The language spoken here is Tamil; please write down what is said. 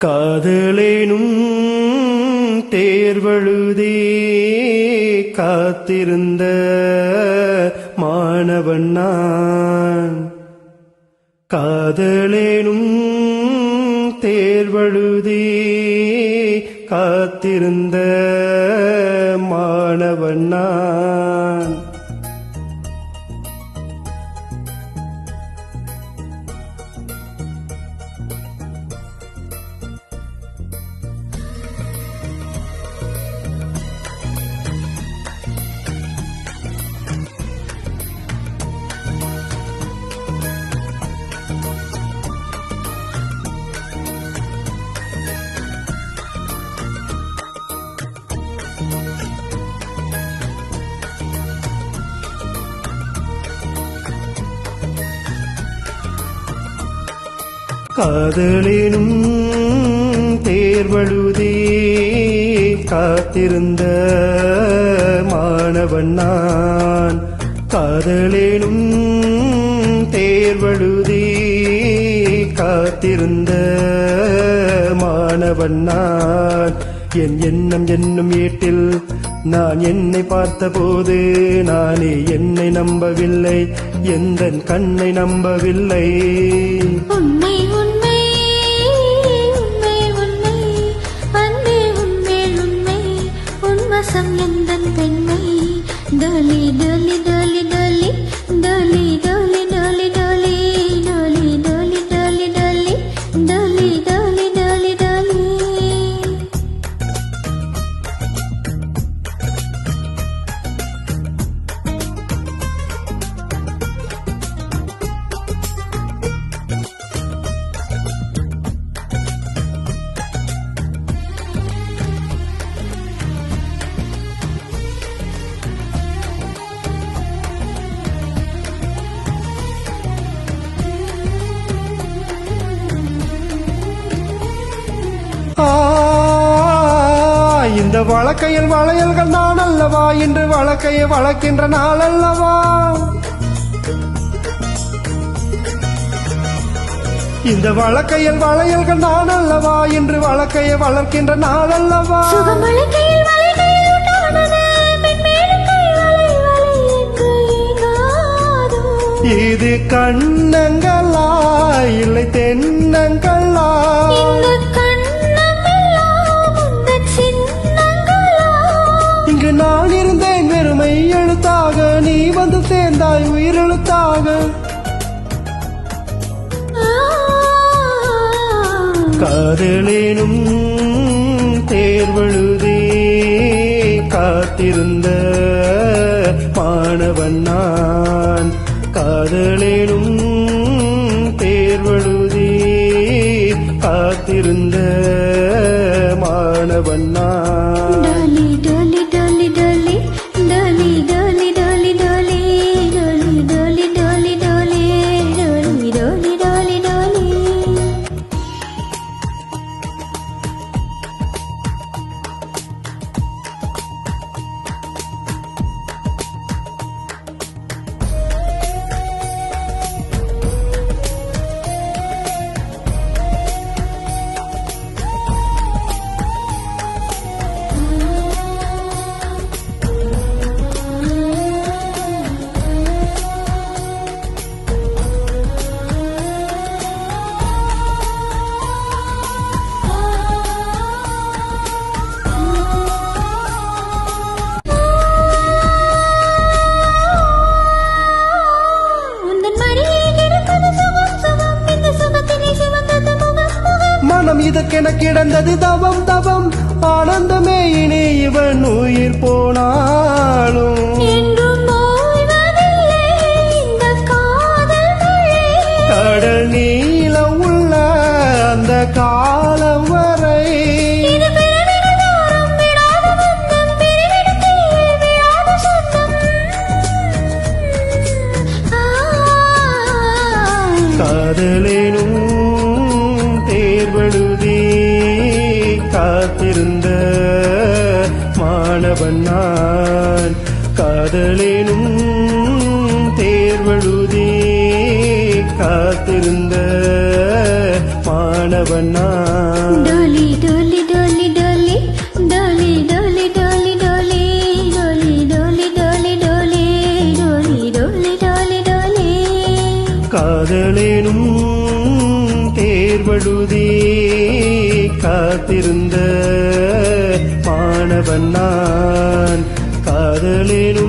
காதலேனும் தேர்வழுதே காத்திருந்த மாணவன் நான். காதலேனும் தேர்வழுதே காத்திருந்த மாணவன் நான். காதலேனும் தேர்வழுதே காத்திருந்த மாணவன் நான். காதலேனும் தேர்வழுதே காத்திருந்த மாணவன் நான். என் எண்ணம் என்னும் ஏட்டில் நான் என்னை பார்த்தபோது நானே என்னை நம்பவில்லை, எந்தன் கண்ணை நம்பவில்லை. உண்மை உண்மை உண்மை உண்மை அன்பே உண்மையில் உண்மை உன்வசம் எந்தன் பெண்மை. டோலி டோலி டோலி டோலி டோலி டோலி டோலி டோலி டோலி டோலி டோலி டோலி டோலி டோலி டோலி டோலி. இந்த வழக்கையில் வளையல்கள் நான் அல்லவா, இன்று வழக்கையை வளர்க்கின்ற நாள் அல்லவா. இந்த வழக்கையில் வளையல்கள் நான் அல்லவா, இன்று வழக்கையை வளர்க்கின்ற நாள் அல்லவா. இது கண்ணங்களா இல்லை தென்னங்களா? இங்கு நான் இருந்தேன் வெறுமை எழுத்தாக, நீ வந்து சேர்ந்தாய் உயிரெழுத்தாக. காதலேனும் தேர்வழுதே காத்திருந்த மாணவன் நான். காதலேனும் தேர்வழுதே காத்திருந்த மாணவன் நான். டோலி டோலி டோலி டோலி டோலி டோலி டோலி டோலி டோலி டோலி டோலி டோலி டோலி டோலி டோலி. மனம் இதற்கென கிடந்தது தவம் தவம், ஆனந்தமே இனி இவன் உயிர் போனாலும். கடல் நீளம் உள்ள அந்த காலம் வரை காதலேனும் தேர்வழுதே காத்திருந்த மாணவன் நான். காதலேனும் தேர்வழுதே காத்திருந்த மாணவன் நான். டோலி டோலி டோலி டோலி டோலி டோலி டோலி டோலி டோலி டோலி டோலி டோலி டோலி டோலி டோலி காதலேனும் தேர்வழுதி காத்திருந்த மாணவன் நான். காதலேனும்